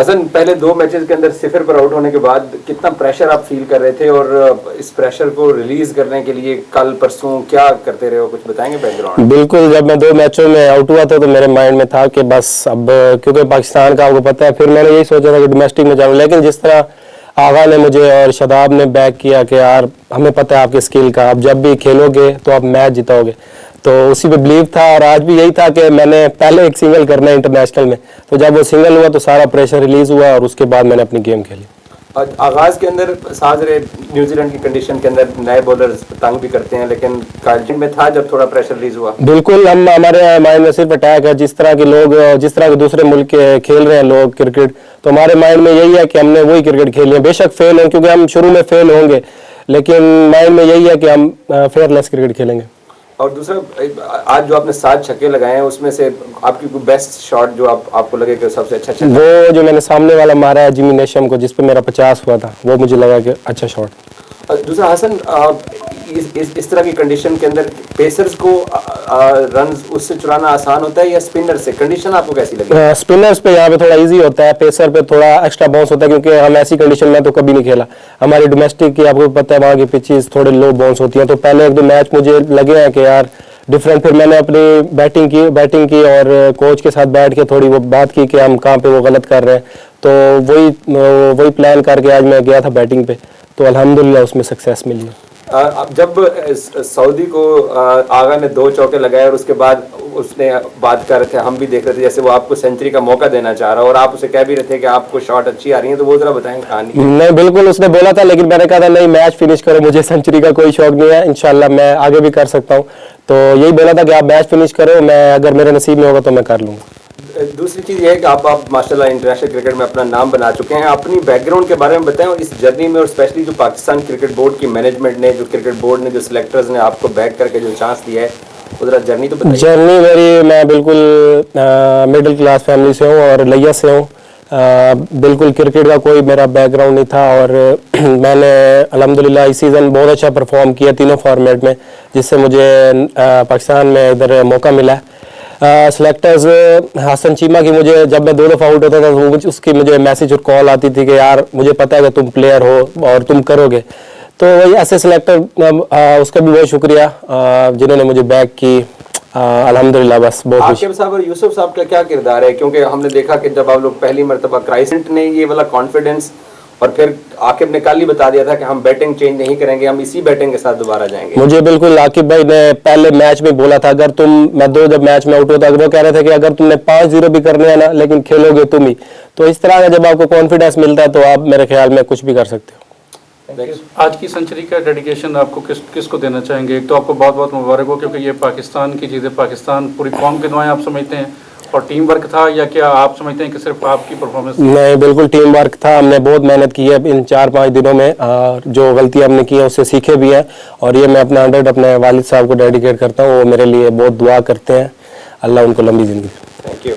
حسن پہلے 2 میچز کے اندر 0 پر آؤٹ ہونے کے بعد کتنا پریشر آپ فیل کر رہے تھے اور اس پریشر کو ریلیز کرنے کے لیے کل پرسوں کیا کرتے رہے ہو, کچھ بتائیں گے بیک گراؤنڈ؟ بالکل, جب میں 2 میچوں میں آؤٹ ہوا تھا تو میرے مائنڈ میں تھا کہ بس اب کیونکہ پاکستان کا آپ کو پتہ ہے, پھر میں نے یہی سوچا تھا کہ ڈومیسٹک میں جاؤں, لیکن جس طرح آغا نے مجھے اور شاداب نے بیک کیا کہ یار ہمیں پتہ ہے آپ کے اسکل کا, آپ جب بھی کھیلو گے تو آپ میچ جتاؤ گے, تو اسی پہ بلیو تھا. اور آج بھی یہی تھا کہ میں نے پہلے ایک سنگل کرنا ہے انٹرنیشنل میں, تو جب وہ سنگل ہوا تو سارا پریشر ریلیز ہوا اور اس کے بعد میں نے اپنی گیم کھیلی. آغاز کے اندر ساز رہے نیوزی لینڈ کی کنڈیشن کے اندر نئے بولرز تنگ بھی کرتے ہیں, لیکن کالٹن میں تھا جب تھوڑا پریشر ریلیز ہوا؟ بالکل, ہمارے مائنڈ میں صرف اٹیک ہے, جس طرح کے لوگ جس طرح کے دوسرے ملک کے کھیل رہے ہیں لوگ کرکٹ, تو ہمارے مائنڈ میں یہی ہے کہ ہم نے وہی کرکٹ کھیلنی ہے. بے شک فیل ہوں, کیونکہ ہم شروع میں فیل ہوں گے, لیکن مائنڈ میں یہی ہے کہ ہم فیئر لیس کرکٹ کھیلیں گے. اور دوسرا, آج جو آپ نے 7 چھکے لگائے ہیں اس میں سے آپ کی کوئی بیسٹ شاٹ جو آپ کو لگے کہ سب سے اچھا چھکا؟ وہ جو میں نے سامنے والا مارا ہے جمی نیشم کو, جس پہ میرا 50 ہوا تھا, وہ مجھے لگا کہ اچھا شاٹ. دوسرا حسن, اس طرح کی کنڈیشن کے اندر پیسرز کو رنز اس سے چرانا آسان ہوتا ہے یا اسپنر سے؟ کنڈیشن آپ کو کیسی لگی؟ اسپنرز پہ یہاں پہ تھوڑا ایزی ہوتا ہے, پیسر پہ تھوڑا ایکسٹرا باؤنس ہوتا ہے, کیونکہ ہم ایسی کنڈیشن میں تو کبھی نہیں کھیلا. ہماری ڈومیسٹک کی آپ کو پتہ ہے وہاں کی پچز تھوڑے لو باؤنس ہوتی ہیں, تو پہلے 1-2 میچ مجھے لگے ہیں کہ یار ڈفرینٹ. پھر میں نے اپنی بیٹنگ کی اور کوچ کے ساتھ بیٹھ کے تھوڑی وہ بات کی کہ ہم کہاں پہ وہ غلط کر رہے ہیں, تو وہی پلان کر کے آج میں گیا تھا بیٹنگ پہ, تو الحمدللہ اس میں سکسیس ملی. جب سعودی کو آغا نے 2 چوکے لگائے اور اس کے بعد اس نے بات کر رہے تھے, ہم بھی دیکھ رہے تھے جیسے وہ آپ کو سینچری کا موقع دینا چاہ رہا اور آپ اسے کہہ بھی رہے تھے کہ آپ کو شاٹ اچھی آ رہی ہیں, تو وہ ذرا بتائیں کہانی. نہیں بالکل, اس نے بولا تھا, لیکن میں نے کہا تھا نہیں میچ فنش کرو, مجھے سینچری کا کوئی شوق نہیں ہے, انشاءاللہ میں آگے بھی کر سکتا ہوں. تو یہی بولا تھا کہ آپ میچ فنش کرو, میں اگر میرے نصیب میں ہوگا تو میں کر لوں گا. دوسری چیز یہ ہے کہ آپ ماشاءاللہ انٹرنیشنل کرکٹ میں اپنا نام بنا چکے ہیں. اپنی بیک گراؤنڈ کے بارے میں بتائیں, اور اس جرنی میں اور اسپیشلی جو پاکستان کرکٹ بورڈ کی مینجمنٹ نے, جو کرکٹ بورڈ نے, جو سلیکٹرز نے آپ کو بیک کر کے جو چانس دیا ہے, وہ ذرا جرنی تو بتائیے. جرنی میری, میں بالکل مڈل کلاس فیملی سے ہوں اور لیا سے ہوں. بالکل کرکٹ کا کوئی میرا بیک گراؤنڈ نہیں تھا, اور میں نے الحمدللہ اس سیزن بہت اچھا پرفارم کیا 3 فارمیٹ میں, جس سے مجھے پاکستان میں ادھر موقع ملا. سلیکٹرز حسن چیمہ کی, مجھے جب میں 2 دفعہ آؤٹ ہوتا تھا تو اس کی مجھے میسیج اور کال آتی تھی کہ یار مجھے پتہ ہے کہ تم پلیئر ہو اور تم کرو گے. تو وہی ایسے سلیکٹر, اس کا بھی بہت شکریہ جنہوں نے مجھے بیک کی, الحمدللہ. بس بہت عاقب صاحب اور یوسف صاحب کا کیا کردار ہے؟ کیونکہ ہم نے دیکھا کہ جب آپ لوگ پہلی مرتبہ کرائسنٹ نے یہ والا کانفیڈنس, اور پھر عاقب نے کل ہی بتا دیا تھا کہ ہم بیٹنگ چینج نہیں کریں گے, ہم اسی بیٹنگ کے ساتھ دوبارہ جائیں گے. مجھے بالکل عاقب بھائی نے پہلے میچ میں بولا تھا, اگر میں 2 جب میچ میں آؤٹ ہوتا, وہ کہہ رہے تھے کہ اگر تم نے 5-0 بھی کرنے ہیں نا, لیکن کھیلو گے تم ہی. تو اس طرح کا جب آپ کو کانفیڈنس ملتا ہے تو آپ میرے خیال میں کچھ بھی کر سکتے ہو. آج کی سنچری کا ڈیڈیکیشن آپ کو کس کو دینا چاہیں گے؟ ایک تو آپ کو بہت بہت مبارک ہو, کیونکہ یہ پاکستان کی چیزیں, پاکستان پوری قوم کی دعائیں آپ سمجھتے ہیں, اور ٹیم ورک تھا, یا کیا آپ سمجھتے ہیں کہ صرف آپ کی پرفارمنس؟ نہیں بالکل ٹیم ورک تھا, ہم نے بہت محنت کی ہے ان 4-5 دنوں میں, جو غلطیاں ہم نے کی ہیں اس سے سیکھے بھی ہیں, اور یہ میں اپنا 100 اپنے والد صاحب کو ڈیڈیکیٹ کرتا ہوں. وہ میرے لیے بہت دعا کرتے ہیں, اللہ ان کو لمبی زندگی. Thank you.